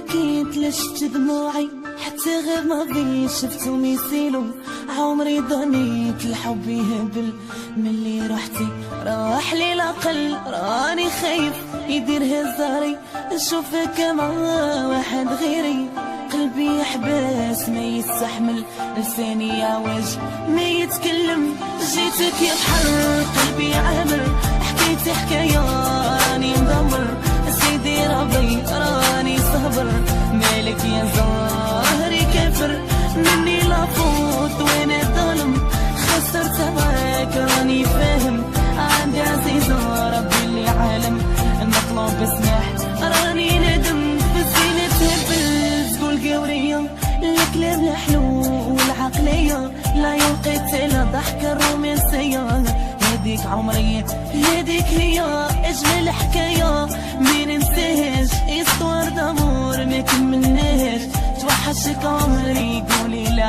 بكيت لشت دموعي حتى غير ما بي شفتهم يسيلوا. عمري ظنيت الحب يهبل ملي رحتي راح لي العقل. راني خايف يدير هزاري نشوفك مع واحد غيري. قلبي يحبس ما يستحمل لساني يعوج ما يتكلم. جيتك يا بحر قلبي عامر حكيتي حكاية راني مدمر. سيدي ربي راني صبر مالك يا زهري كافر مني لافوت وين الظلم. خسرت معاك راني فاهم عندي عزيزة ربي اللي عالم. نطلب اسمح راني ندم بزينة تهبل تقول قورية الكلام الحلو والعقلية لا يوقيت لا ضحك الرومانسية. هديك عمري هديك هي اجمل حكاية ما ننساهاش. اسطوار دامور ما كملناهاش توحشك عمري قولي لا.